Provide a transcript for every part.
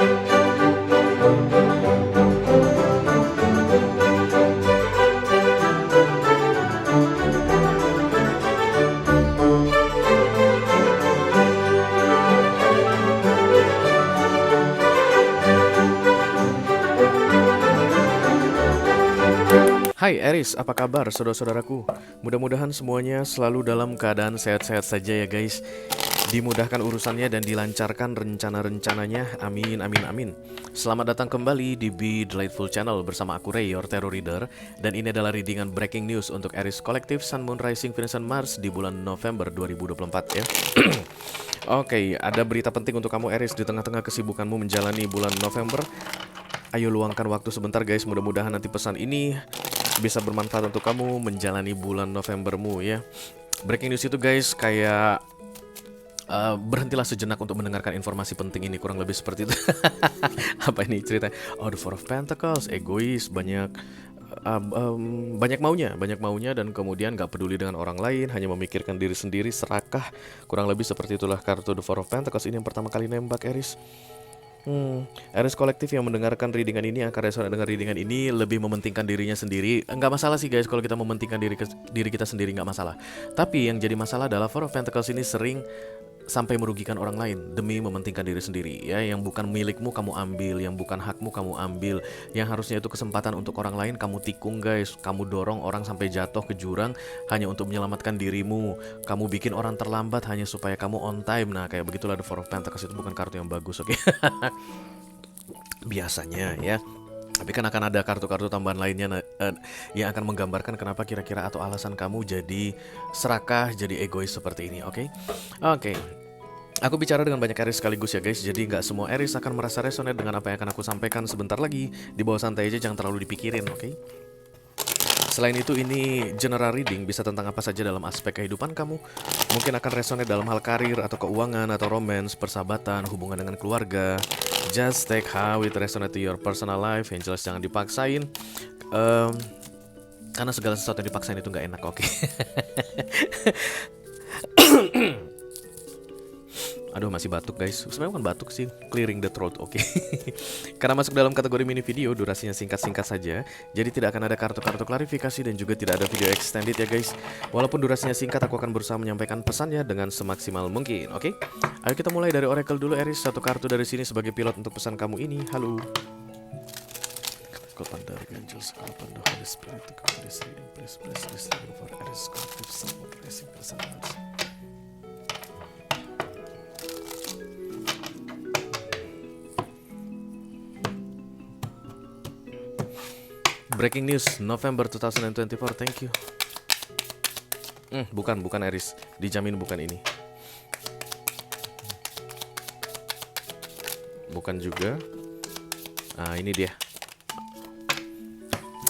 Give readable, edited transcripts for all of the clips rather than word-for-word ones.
Hai Aries, apa kabar saudara-saudaraku? Mudah-mudahan semuanya selalu dalam keadaan sehat-sehat saja ya guys. Dimudahkan urusannya dan dilancarkan rencana-rencananya. Amin, amin, amin. Selamat datang kembali di Be Delightful Channel bersama aku Ray, your Tarot Reader. Dan ini adalah readingan breaking news untuk Aries Collective, Sun, Moon, Rising, Venus, and Mars di bulan November 2024 ya. Oke, ada berita penting untuk kamu Aries di tengah-tengah kesibukanmu menjalani bulan November. Ayo luangkan waktu sebentar guys, mudah-mudahan nanti pesan ini bisa bermanfaat untuk kamu menjalani bulan Novembermu ya. Breaking news itu guys kayak berhentilah sejenak untuk mendengarkan informasi penting ini, kurang lebih seperti itu. Apa ini cerita? Oh, the Four of Pentacles, egois, banyak maunya dan kemudian gak peduli dengan orang lain, hanya memikirkan diri sendiri, serakah. Kurang lebih seperti itulah kartu the Four of Pentacles ini yang pertama kali nembak Aries. Aries kolektif yang mendengarkan readingan ini akan resonate dengan readingan ini, lebih mementingkan dirinya sendiri. Enggak masalah sih guys kalau kita mementingkan diri kita sendiri, nggak masalah. Tapi yang jadi masalah adalah Four of Pentacles ini sering sampai merugikan orang lain demi mementingkan diri sendiri ya. Yang bukan milikmu kamu ambil, yang bukan hakmu kamu ambil, yang harusnya itu kesempatan untuk orang lain kamu tikung guys. Kamu dorong orang sampai jatuh ke jurang hanya untuk menyelamatkan dirimu. Kamu bikin orang terlambat hanya supaya kamu on time. Nah kayak begitulah the Four of Pentacles, itu bukan kartu yang bagus, oke? Biasanya ya. Tapi kan akan ada kartu-kartu tambahan lainnya yang akan menggambarkan kenapa kira-kira atau alasan kamu jadi serakah, jadi egois seperti ini, oke? Oke. Aku bicara dengan banyak Aries sekaligus ya guys, jadi nggak semua Aries akan merasa resonate dengan apa yang akan aku sampaikan sebentar lagi. Di bawah santai aja, jangan terlalu dipikirin, oke? Selain itu ini general reading, bisa tentang apa saja dalam aspek kehidupan kamu. Mungkin akan resonate dalam hal karir atau keuangan atau romance, persahabatan, hubungan dengan keluarga. Just take how it resonate to your personal life. Yang jelas jangan dipaksain, karena segala sesuatu yang dipaksain itu nggak enak, oke? Aduh masih batuk guys, sebenarnya bukan batuk sih, clearing the throat, oke? Karena masuk dalam kategori mini video, durasinya singkat-singkat saja, jadi tidak akan ada kartu-kartu klarifikasi dan juga tidak ada video extended ya guys. Walaupun durasinya singkat, aku akan berusaha menyampaikan pesannya dengan semaksimal mungkin, oke? Ayo kita mulai dari Oracle dulu Aries, satu kartu dari sini sebagai pilot untuk pesan kamu ini. Halo. Breaking news November 2024, thank you. Bukan Aries, dijamin bukan ini. Bukan juga. Nah ini dia.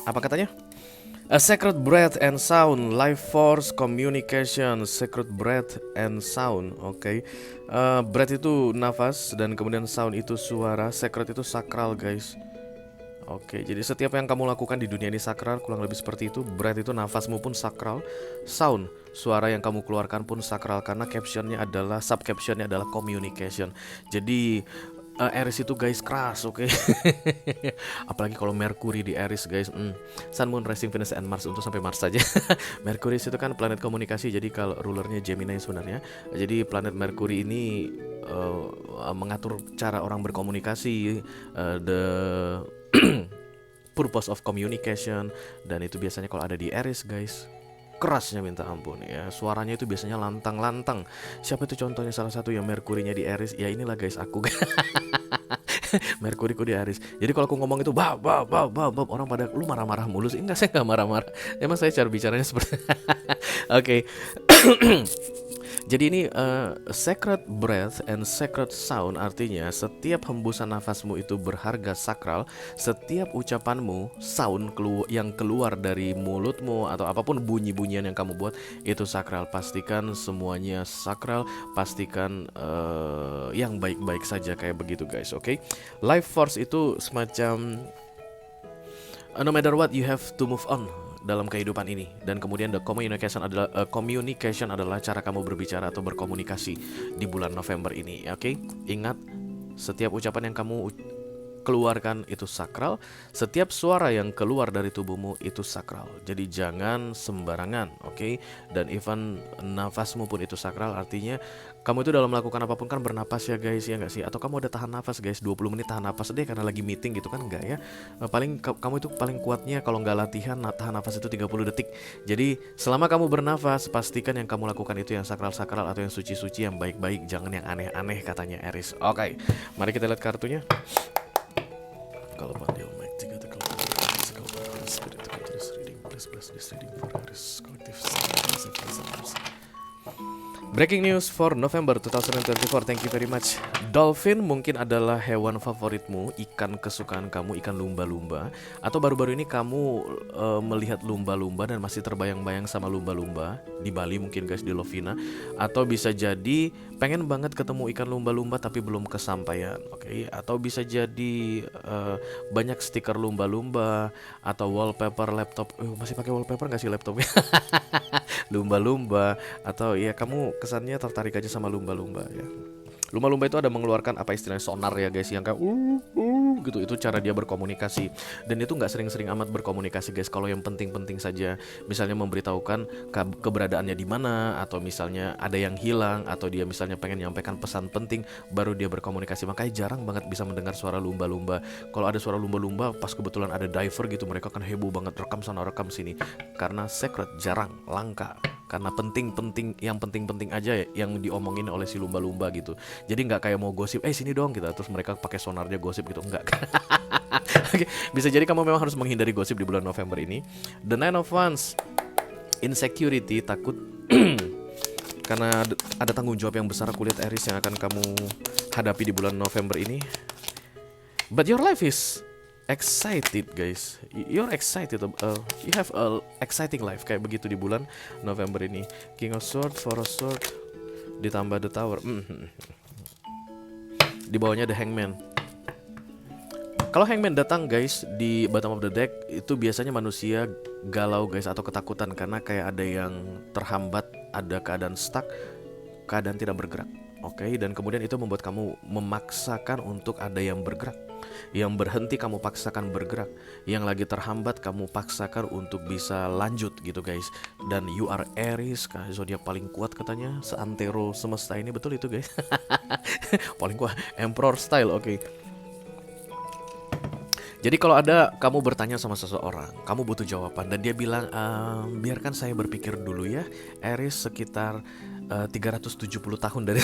Apa katanya? A sacred breath and sound, life force, communication, sacred breath and sound, oke. Breath itu nafas dan kemudian sound itu suara, sacred itu sakral guys. Oke, jadi setiap yang kamu lakukan di dunia ini sakral, kurang lebih seperti itu. Breath itu nafasmu pun sakral, sound, suara yang kamu keluarkan pun sakral, karena captionnya adalah, subcaptionnya adalah communication. Jadi Aries itu guys keras, oke? Apalagi kalau Mercury di Aries guys. Sun, Moon, Rising, Venus, and Mars, untuk sampai Mars saja. Mercury itu kan planet komunikasi, jadi kalau rulernya Gemini sebenarnya. Jadi planet Mercury ini mengatur cara orang berkomunikasi, the purpose of communication, dan itu biasanya kalau ada di Aries guys, kerasnya minta ampun ya. Suaranya itu biasanya lantang-lantang. Siapa itu contohnya salah satu yang Merkurinya di Aries? Ya inilah guys, aku. Merkuriku di Aries. Jadi kalau aku ngomong itu bab, orang pada lu marah-marah mulu sih. Enggak, saya nggak marah-marah. Emang saya cara bicaranya seperti oke. Jadi ini sacred breath and sacred sound, artinya setiap hembusan nafasmu itu berharga sakral. Setiap ucapanmu, sound yang keluar dari mulutmu atau apapun bunyi-bunyian yang kamu buat itu sakral. Pastikan semuanya sakral, pastikan yang baik-baik saja kayak begitu guys, oke? Life force itu semacam no matter what you have to move on dalam kehidupan ini. Dan kemudian the communication adalah cara kamu berbicara atau berkomunikasi di bulan November ini, oke? Ingat, Setiap ucapan yang kamu keluarkan itu sakral, setiap suara yang keluar dari tubuhmu itu sakral. Jadi jangan sembarangan, oke? Dan even nafasmu pun itu sakral, artinya kamu itu dalam melakukan apapun kan bernapas ya guys, ya nggak sih? Atau kamu ada tahan nafas guys, 20 menit tahan nafas deh karena lagi meeting gitu kan, enggak ya? Paling kamu itu paling kuatnya kalau nggak latihan tahan nafas itu 30 detik. Jadi selama kamu bernafas, pastikan yang kamu lakukan itu yang sakral-sakral atau yang suci-suci, yang baik-baik, jangan yang aneh-aneh katanya Aries. Oke, mari kita lihat kartunya. Kalau Pandio Mike 3 the collective spirit to go to this reading, please bless this reading for Aries collective. Breaking news for November 2024. Thank you very much. Dolphin mungkin adalah hewan favoritmu, ikan kesukaan kamu, ikan lumba-lumba. Atau baru-baru ini kamu melihat lumba-lumba dan masih terbayang-bayang sama lumba-lumba di Bali mungkin guys, di Lovina. Atau bisa jadi pengen banget ketemu ikan lumba-lumba tapi belum kesampaian, oke? Atau bisa jadi banyak stiker lumba-lumba atau wallpaper laptop. Masih pakai wallpaper nggak sih laptopnya? Lumba-lumba, atau ya kamu kesannya tertarik aja sama lumba-lumba ya. Lumba-lumba itu ada mengeluarkan apa istilahnya sonar ya guys, yang kayak gitu, itu cara dia berkomunikasi. Dan itu nggak sering-sering amat berkomunikasi guys. Kalau yang penting-penting saja, misalnya memberitahukan keberadaannya di mana, atau misalnya ada yang hilang, atau dia misalnya pengen nyampaikan pesan penting, baru dia berkomunikasi. Makanya jarang banget bisa mendengar suara lumba-lumba. Kalau ada suara lumba-lumba pas kebetulan ada diver gitu, mereka kan heboh banget, rekam sana rekam sini. Karena secret, jarang, langka. Karena penting-penting, yang penting-penting aja yang diomongin oleh si lumba-lumba gitu. Jadi nggak kayak mau gosip, sini dong kita, terus mereka pakai sonarnya gosip gitu, enggak. Oke, bisa jadi kamu memang harus menghindari gosip di bulan November ini. The Nine of Wands, insecurity, takut karena ada tanggung jawab yang besar kulit Aries yang akan kamu hadapi di bulan November ini. But your life is excited guys, you're excited, you have a exciting life kayak begitu di bulan November ini. King of Sword, Four of Sword, ditambah The Tower. Di bawahnya The Hangman. Kalau Hangman datang guys di bottom of the deck, itu biasanya manusia galau guys, atau ketakutan karena kayak ada yang terhambat, ada keadaan stuck, keadaan tidak bergerak. Oke, dan kemudian itu membuat kamu memaksakan untuk ada yang bergerak. Yang berhenti kamu paksakan bergerak. Yang lagi terhambat kamu paksakan untuk bisa lanjut gitu guys. Dan you are Aries, zodiak paling kuat katanya seantero semesta ini. Betul itu guys. Paling kuat, Emperor style, oke. Jadi kalau ada kamu bertanya sama seseorang, kamu butuh jawaban, dan dia bilang, biarkan saya berpikir dulu ya, Aries sekitar 370 tahun dari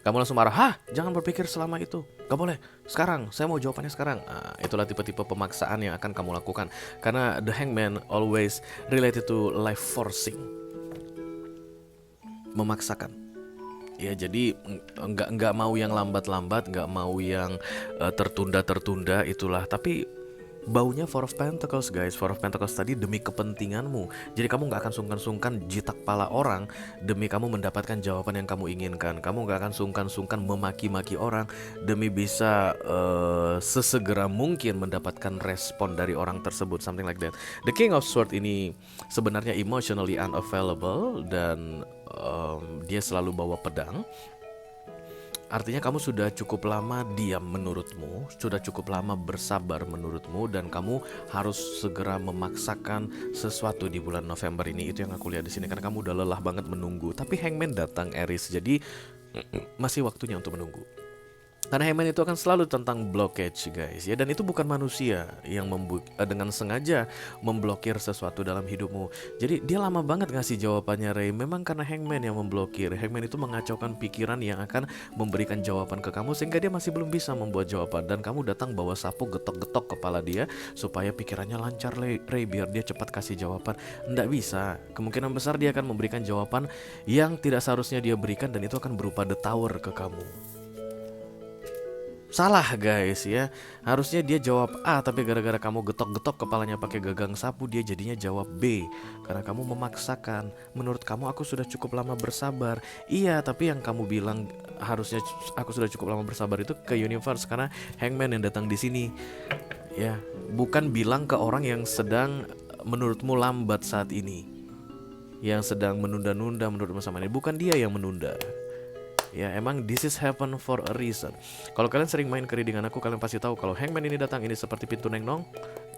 kamu langsung marah, hah? Jangan berpikir selama itu, gak boleh. Sekarang, saya mau jawabannya sekarang. Itulah tipe-tipe pemaksaan yang akan kamu lakukan. Karena the Hangman always related to life forcing, memaksakan. Ya jadi nggak mau yang lambat-lambat, nggak mau yang tertunda-tertunda, itulah. Tapi baunya Four of Pentacles guys. Four of Pentacles tadi demi kepentinganmu. Jadi kamu gak akan sungkan-sungkan jitak pala orang demi kamu mendapatkan jawaban yang kamu inginkan. Kamu gak akan sungkan-sungkan memaki-maki orang demi bisa sesegera mungkin mendapatkan respon dari orang tersebut, something like that. The King of Swords ini sebenarnya emotionally unavailable, dan dia selalu bawa pedang. Artinya kamu sudah cukup lama diam menurutmu, sudah cukup lama bersabar menurutmu, dan kamu harus segera memaksakan sesuatu di bulan November ini. Itu yang aku lihat di sini, karena kamu udah lelah banget menunggu. Tapi Hangman datang Aries, jadi masih waktunya untuk menunggu. Karena Hangman itu akan selalu tentang blockage guys ya, dan itu bukan manusia yang dengan sengaja memblokir sesuatu dalam hidupmu. Jadi dia lama banget ngasih jawabannya Ray, memang karena Hangman yang memblokir. Hangman itu mengacaukan pikiran yang akan memberikan jawaban ke kamu, sehingga dia masih belum bisa membuat jawaban. Dan kamu datang bawa sapu, getok-getok kepala dia supaya pikirannya lancar Ray, biar dia cepat kasih jawaban. Nggak bisa, kemungkinan besar dia akan memberikan jawaban yang tidak seharusnya dia berikan, dan itu akan berupa The Tower ke kamu. Salah guys ya, harusnya dia jawab A, tapi gara-gara kamu getok-getok kepalanya pakai gagang sapu, dia jadinya jawab B. Karena kamu memaksakan. Menurut kamu aku sudah cukup lama bersabar. Iya, tapi yang kamu bilang harusnya aku sudah cukup lama bersabar itu ke universe, karena Hangman yang datang di sini. Ya, bukan bilang ke orang yang sedang menurutmu lambat saat ini, yang sedang menunda-nunda menurutmu sama ini. Bukan dia yang menunda. Ya emang this is happen for a reason. Kalau kalian sering main ke readingan aku, kalian pasti tahu kalau hangman ini datang ini seperti pintu neng nong.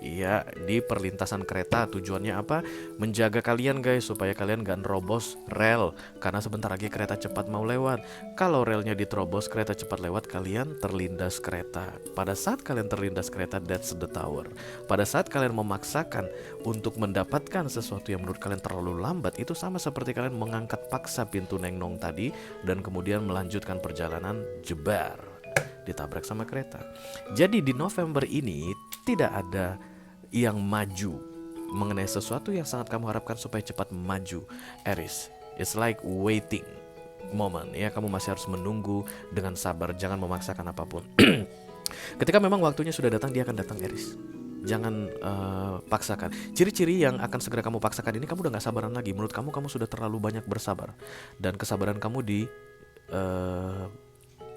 Iya, di perlintasan kereta. Tujuannya apa? Menjaga kalian guys, supaya kalian gak nerobos rel. Karena sebentar lagi kereta cepat mau lewat. Kalau relnya diterobos, kereta cepat lewat, kalian terlindas kereta. Pada saat kalian terlindas kereta, that's the tower. Pada saat kalian memaksakan untuk mendapatkan sesuatu yang menurut kalian terlalu lambat, itu sama seperti kalian mengangkat paksa pintu neng nong tadi dan kemudian melanjutkan perjalanan, jebar, ditabrak sama kereta. Jadi di November ini tidak ada yang maju mengenai sesuatu yang sangat kamu harapkan supaya cepat maju, Aries. It's like waiting moment ya, kamu masih harus menunggu dengan sabar, jangan memaksakan apapun. Ketika memang waktunya sudah datang, dia akan datang, Aries. Jangan paksakan. Ciri-ciri yang akan segera kamu paksakan ini, kamu udah gak sabaran lagi. Menurut kamu sudah terlalu banyak bersabar. Dan kesabaran kamu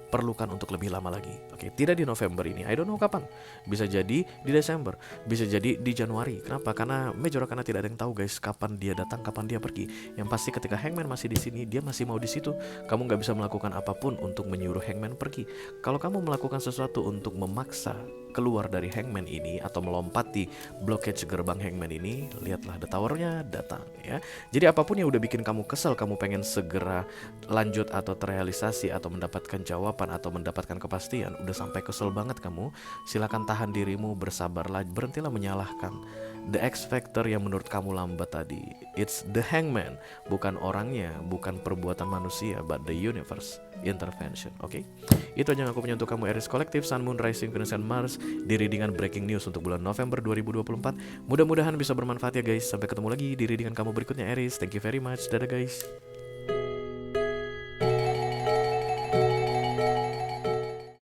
perlukan untuk lebih lama lagi. Oke, tidak di November ini. I don't know kapan. Bisa jadi di Desember, bisa jadi di Januari. Kenapa? Karena Major Arcana tidak ada yang tahu guys kapan dia datang, kapan dia pergi. Yang pasti ketika Hangman masih di sini, dia masih mau di situ. Kamu nggak bisa melakukan apapun untuk menyuruh Hangman pergi. Kalau kamu melakukan sesuatu untuk memaksa keluar dari Hangman ini atau melompati blockage gerbang Hangman ini, lihatlah the towernya datang ya. Jadi apapun yang udah bikin kamu kesel, kamu pengen segera lanjut atau terrealisasi atau mendapatkan jawaban atau mendapatkan kepastian, udah sampai kesel banget kamu, silakan tahan dirimu, bersabarlah, berhentilah menyalahkan the X factor yang menurut kamu lambat tadi. It's the Hangman, bukan orangnya, bukan perbuatan manusia, but the universe intervention. Oke, itu aja yang aku punya untuk kamu, Aries Collective, Sun, Moon, Rising, Venus, and Mars di readingan Breaking News untuk bulan November 2024. Mudah-mudahan bisa bermanfaat ya guys. Sampai ketemu lagi di readingan kamu berikutnya, Aries. Thank you very much. Dadah guys.